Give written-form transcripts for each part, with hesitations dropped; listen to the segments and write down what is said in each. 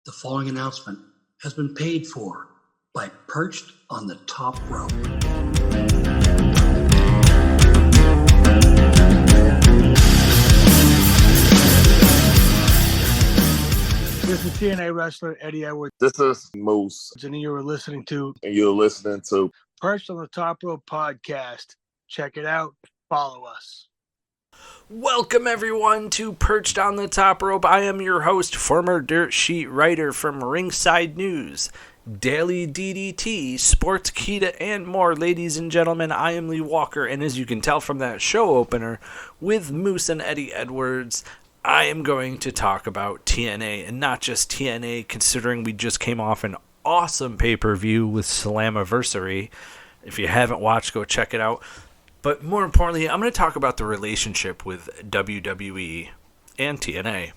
The following announcement has been paid for by Perched on the Top Rope. This is TNA wrestler Eddie Edwards. This is Moose. And you were listening to Perched on the Top Rope podcast. Check it out. Follow us. Welcome everyone to Perched on the Top Rope. I am your host, former dirt sheet writer from Ringside News, Daily DDT, Sportskeeda, and more. Ladies and gentlemen, I am Lee Walker, and as you can tell from that show opener with Moose and Eddie Edwards, I am going to talk about TNA, and not just TNA, considering we just came off an awesome pay-per-view with Slammiversary. If you haven't watched, go check it out. But more importantly, I'm going to talk about the relationship with WWE and TNA.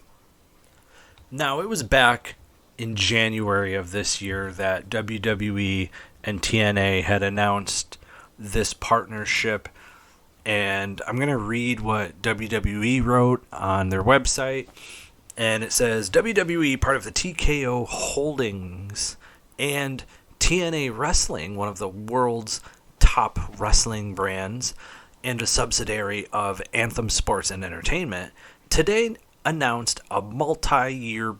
Now, it was back in January of this year that WWE and TNA had announced this partnership. And I'm going to read what WWE wrote on their website. And it says, WWE, part of the TKO Holdings and TNA Wrestling, one of the world's top wrestling brands and a subsidiary of Anthem Sports and Entertainment, today announced a multi-year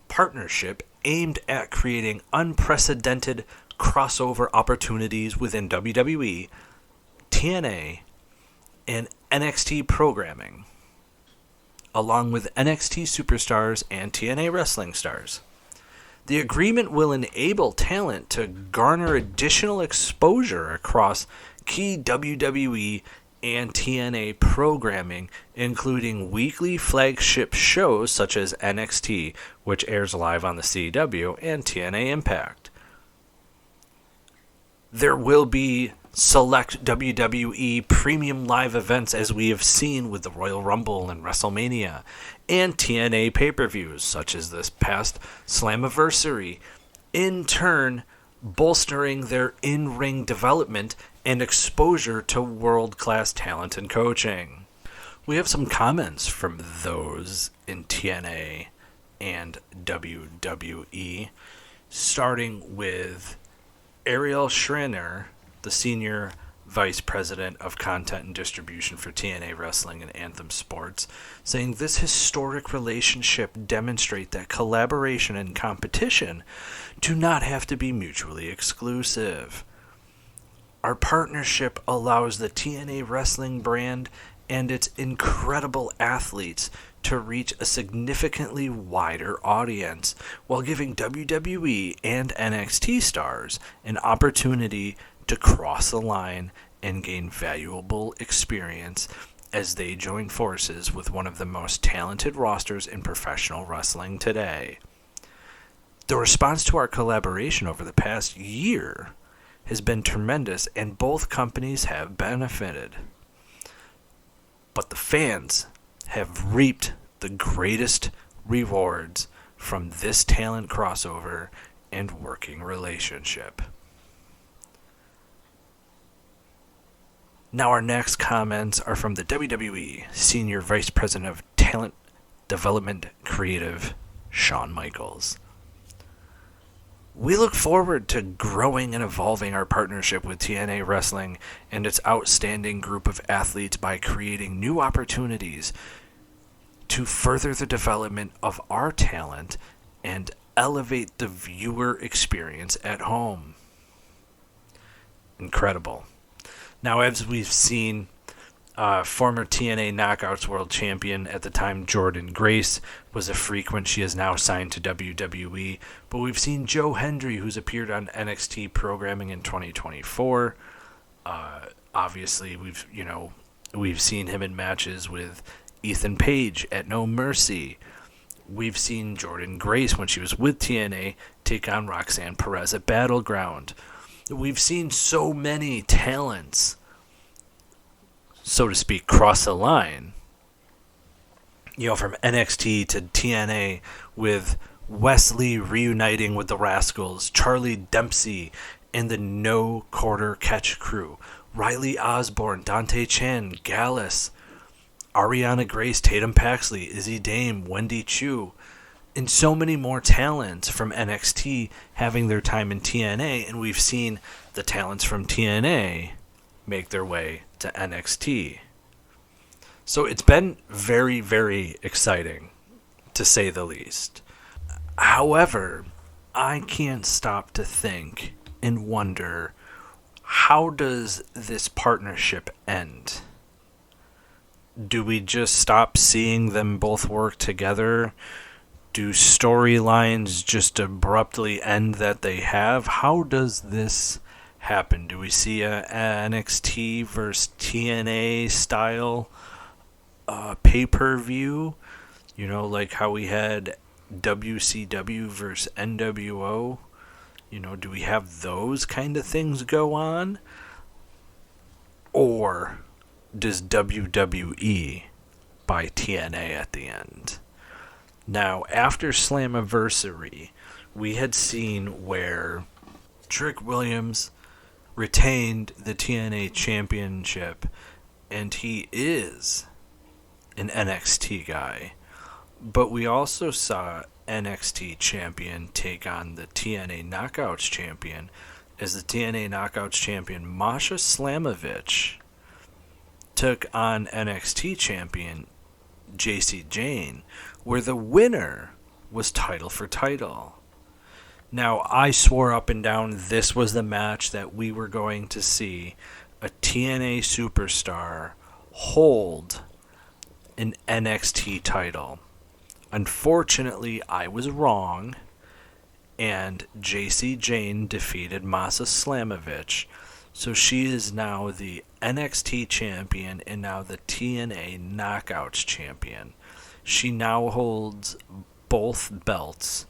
partnership aimed at creating unprecedented crossover opportunities within WWE, TNA, and NXT programming, along with NXT superstars and TNA wrestling stars. The agreement will enable talent to garner additional exposure across key WWE and TNA programming, including weekly flagship shows such as NXT, which airs live on the CW, and TNA Impact. There will be select WWE premium live events, as we have seen with the Royal Rumble and WrestleMania, and TNA pay-per-views such as this past Slammiversary, in turn bolstering their in-ring development and exposure to world-class talent and coaching. We have some comments from those in TNA and WWE, starting with Ariel Schreiner, the Senior Vice President of Content and Distribution for TNA Wrestling and Anthem Sports, saying this historic relationship demonstrates that collaboration and competition do not have to be mutually exclusive. Our partnership allows the TNA Wrestling brand and its incredible athletes to reach a significantly wider audience, while giving WWE and NXT stars an opportunity to cross the line and gain valuable experience as they join forces with one of the most talented rosters in professional wrestling today. The response to our collaboration over the past year has been tremendous, and both companies have benefited. But the fans have reaped the greatest rewards from this talent crossover and working relationship. Now our next comments are from the WWE Senior Vice President of Talent Development Creative, Shawn Michaels. We look forward to growing and evolving our partnership with TNA Wrestling and its outstanding group of athletes by creating new opportunities to further the development of our talent and elevate the viewer experience at home. Incredible. Now, as we've seen, former TNA Knockouts World Champion at the time, Jordynne Grace, was a frequent. She is now signed to WWE. But we've seen Joe Hendry, who's appeared on NXT programming in 2024. Obviously, we've seen him in matches with Ethan Page at No Mercy. We've seen Jordynne Grace, when she was with TNA, take on Roxanne Perez at Battleground. We've seen so many talents, so to speak, cross the line. From NXT to TNA, with Wesley reuniting with the Rascals, Charlie Dempsey and the No Quarter Catch crew, Riley Osborne, Dante Chan, Gallus, Ariana Grace, Tatum Paxley, Izzy Dame, Wendy Chu, and so many more talents from NXT having their time in TNA, and we've seen the talents from TNA make their way to NXT. So it's been very, very exciting, to say the least. However, I can't stop to think and wonder, how does this partnership end? Do we just stop seeing them both work together? Do storylines just abruptly end that they have? How does this happen? Do we see a NXT versus TNA style pay-per-view? You know, like how we had WCW versus NWO? You know, do we have those kind of things go on? Or does WWE buy TNA at the end? Now, after Slammiversary, we had seen where Trick Williams retained the TNA Championship, and he is an NXT guy. But we also saw NXT Champion take on the TNA Knockouts Champion, as the TNA Knockouts Champion, Masha Slamovich, took on NXT Champion JC Jane, where the winner was title for title. Now, I swore up and down this was the match that we were going to see a TNA superstar hold an NXT title. Unfortunately, I was wrong, and JC Jane defeated Masha Slamovich, so she is now the NXT champion and now the TNA Knockouts champion. She now holds both belts,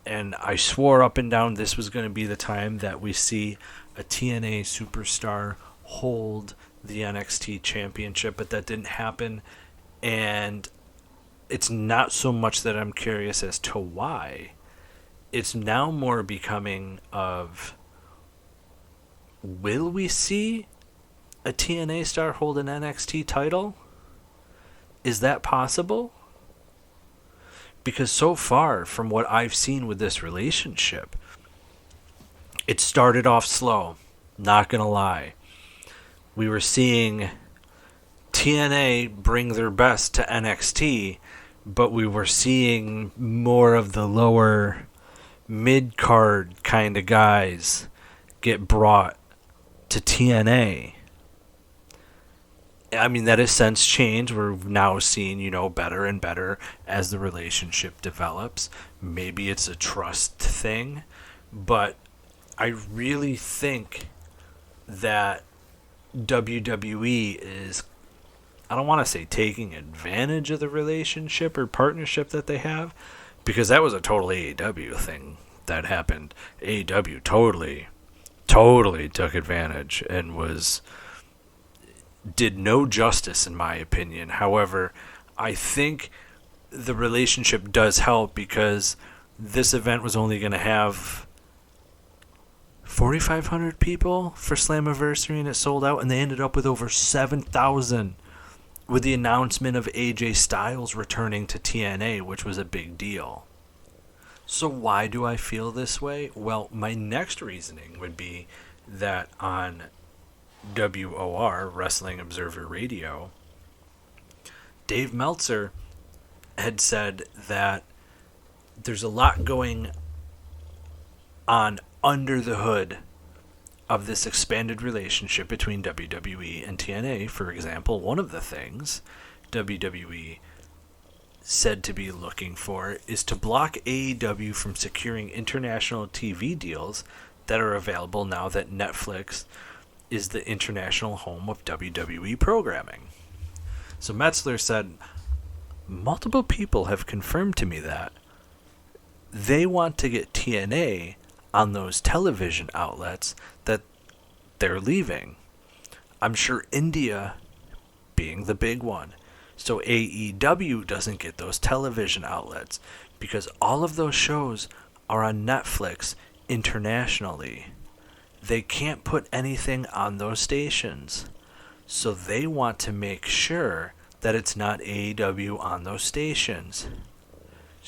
and I swore up and down this was going to be the time that we see a TNA superstar hold the NXT championship, but that didn't happen, and it's not so much that I'm curious as to why. It's now more becoming of, will we see a TNA star hold an NXT title? Is that possible? Because so far, from what I've seen with this relationship, it started off slow, not gonna lie. We were seeing TNA bring their best to NXT, but we were seeing more of the lower mid-card kind of guys get brought to TNA. I mean, that has since changed. We're now seeing, better and better as the relationship develops. Maybe it's a trust thing, but I really think that WWE is, I don't want to say taking advantage of the relationship or partnership that they have, because that was a total AEW thing that happened. AEW totally took advantage and did no justice, in my opinion. However, I think the relationship does help, because this event was only going to have 4,500 people for Slammiversary, and it sold out, and they ended up with over 7,000 with the announcement of AJ Styles returning to TNA, which was a big deal. So why do I feel this way? Well, my next reasoning would be that on WOR, Wrestling Observer Radio, Dave Meltzer had said that there's a lot going on under the hood of this expanded relationship between WWE and TNA. For example, one of the things WWE said to be looking for is to block AEW from securing international TV deals that are available now that Netflix is the international home of WWE programming. So Metzler said, multiple people have confirmed to me that they want to get TNA on those television outlets that they're leaving. I'm sure India being the big one. So AEW doesn't get those television outlets, because all of those shows are on Netflix internationally. They can't put anything on those stations. So they want to make sure that it's not AEW on those stations.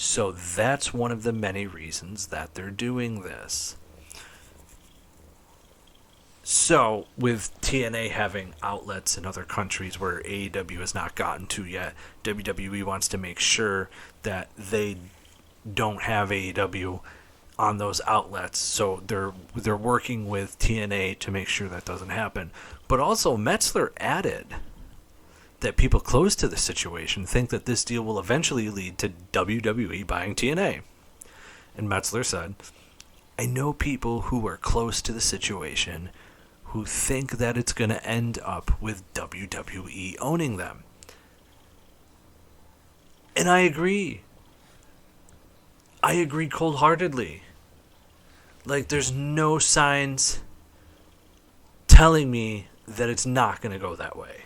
So that's one of the many reasons that they're doing this. So, with TNA having outlets in other countries where AEW has not gotten to yet, WWE wants to make sure that they don't have AEW on those outlets. So they're working with TNA to make sure that doesn't happen. But also, Metzler added that people close to the situation think that this deal will eventually lead to WWE buying TNA. And Metzler said, I know people who are close to the situation who think that it's going to end up with WWE owning them. And I agree. I agree cold-heartedly. Like, there's no signs telling me that it's not going to go that way.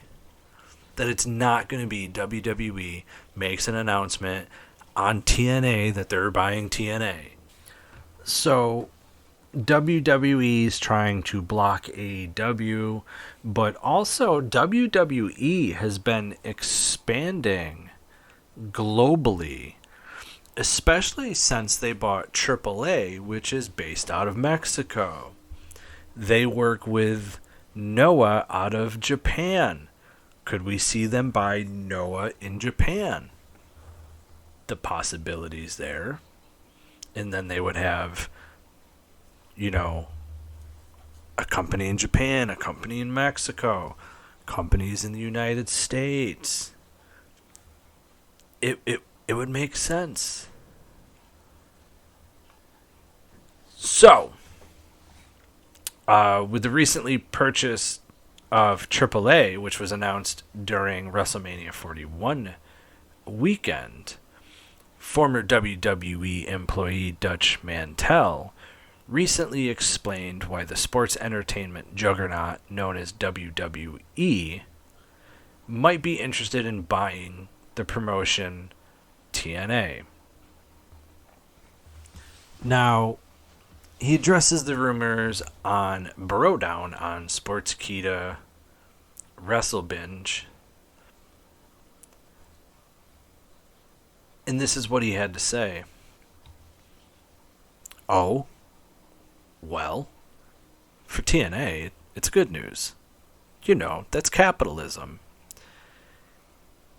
That it's not going to be WWE makes an announcement on TNA that they're buying TNA. So WWE's trying to block AEW, but also WWE has been expanding globally, especially since they bought AAA, which is based out of Mexico. They work with Noah out of Japan. Could we see them buy Noah in Japan? The possibilities there. And then they would have, a company in Japan, a company in Mexico, companies in the United States. It would make sense. So, with the recently purchase of AAA, which was announced during WrestleMania 41 weekend, former WWE employee Dutch Mantel recently explained why the sports entertainment juggernaut known as WWE might be interested in buying the promotion TNA. Now, he addresses the rumors on Brodown on Sportskeeda Wrestle Binge. And this is what he had to say. Oh, well, for TNA, it's good news. That's capitalism.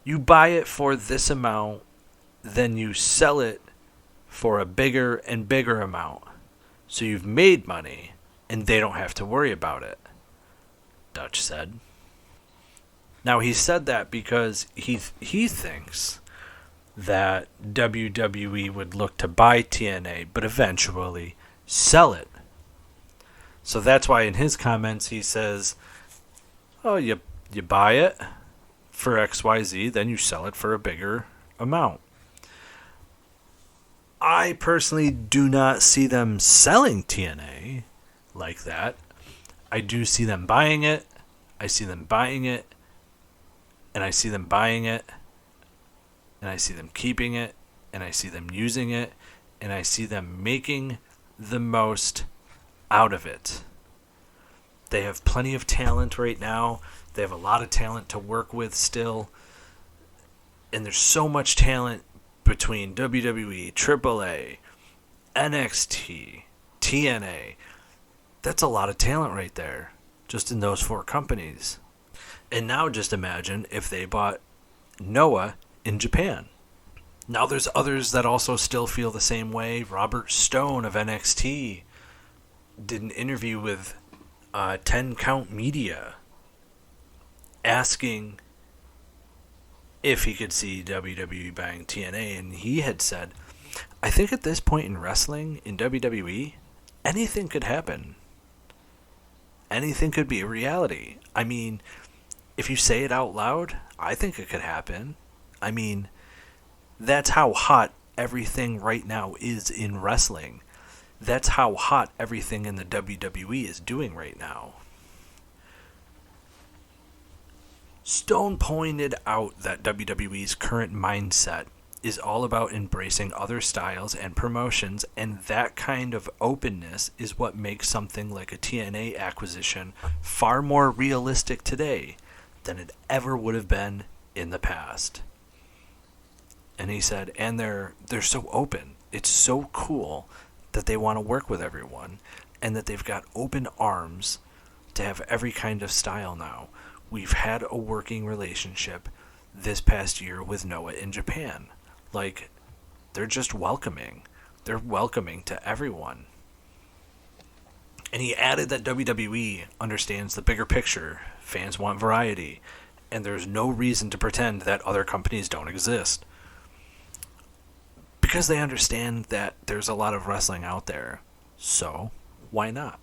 You buy it for this amount, then you sell it for a bigger and bigger amount. So you've made money, and they don't have to worry about it, Dutch said. Now, he said that because he thinks that WWE would look to buy TNA, but eventually sell it. So that's why in his comments he says, oh, you buy it for XYZ, then you sell it for a bigger amount. I personally do not see them selling TNA like that. I do see them buying it. I see them buying it. And I see them buying it. And I see them keeping it. And I see them using it. And I see them making the most out of it. They have plenty of talent right now. They have a lot of talent to work with still. And there's so much talent between WWE, AAA, NXT, TNA. That's a lot of talent right there, just in those 4 companies. And now just imagine if they bought Noah in Japan. Now there's others that also still feel the same way. Robert Stone of NXT did an interview with 10 Count Media asking if he could see WWE buying TNA, and he had said, I think at this point in wrestling, in WWE, anything could happen. Anything could be a reality. I mean, if you say it out loud, I think it could happen. I mean, that's how hot everything right now is in wrestling. That's how hot everything in the WWE is doing right now. Stone pointed out that WWE's current mindset is all about embracing other styles and promotions, and that kind of openness is what makes something like a TNA acquisition far more realistic today than it ever would have been in the past. And he said, and they're so open. It's so cool that they want to work with everyone and that they've got open arms to have every kind of style now. We've had a working relationship this past year with Noah in Japan. Like, they're just welcoming. They're welcoming to everyone. And he added that WWE understands the bigger picture. Fans want variety. And there's no reason to pretend that other companies don't exist. Because they understand that there's a lot of wrestling out there. So, why not?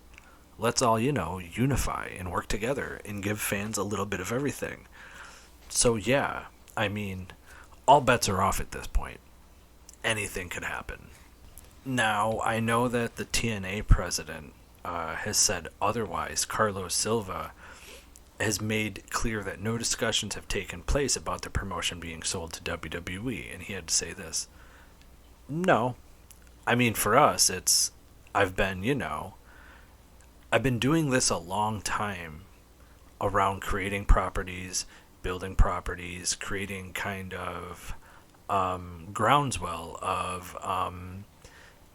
Let's all, unify and work together and give fans a little bit of everything. So yeah, I mean, all bets are off at this point. Anything could happen. Now, I know that the TNA president has said otherwise. Carlos Silva has made clear that no discussions have taken place about the promotion being sold to WWE, and he had to say this. No. I mean, for us, I've been doing this a long time around creating properties, building properties, creating kind of groundswell of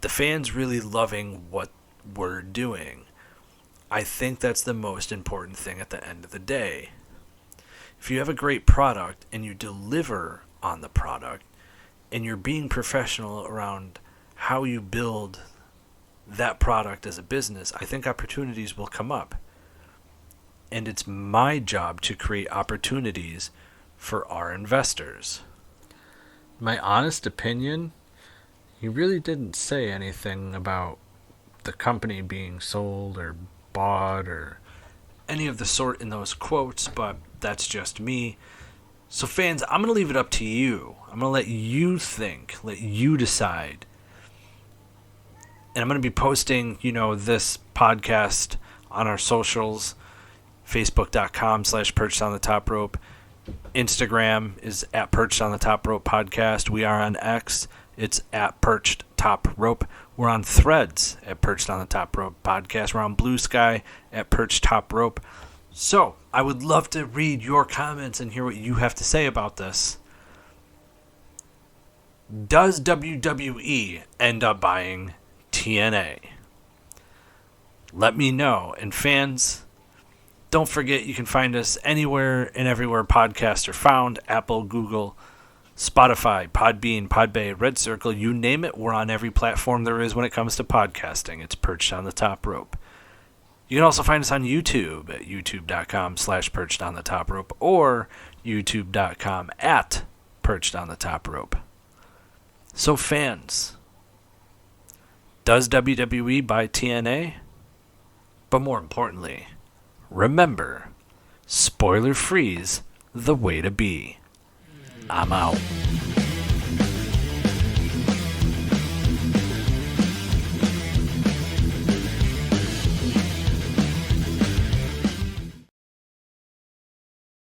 the fans really loving what we're doing. I think that's the most important thing at the end of the day. If you have a great product and you deliver on the product and you're being professional around how you build that product as a business, I think opportunities will come up. And it's my job to create opportunities for our investors. My honest opinion, he really didn't say anything about the company being sold or bought or any of the sort in those quotes, but that's just me. So fans, I'm going to leave it up to you. I'm going to let you think, let you decide. And I'm going to be posting, this podcast on our socials, facebook.com/Perched on the Top Rope. Instagram is at Perched on the Top Rope Podcast. We are on X. It's at Perched Top Rope. We're on Threads at Perched on the Top Rope Podcast. We're on Blue Sky at Perched Top Rope. So, I would love to read your comments and hear what you have to say about this. Does WWE end up buying TNA? Let me know. And fans, don't forget you can find us anywhere and everywhere podcasts are found. Apple, Google, Spotify, Podbean, Podbay, Red Circle, you name it. We're on every platform there is when it comes to podcasting. It's Perched on the Top Rope. You can also find us on YouTube at youtube.com/Perched on the Top Rope or youtube.com at Perched on the Top Rope. So fans, does WWE buy TNA? But more importantly, remember, spoiler free's the way to be. I'm out.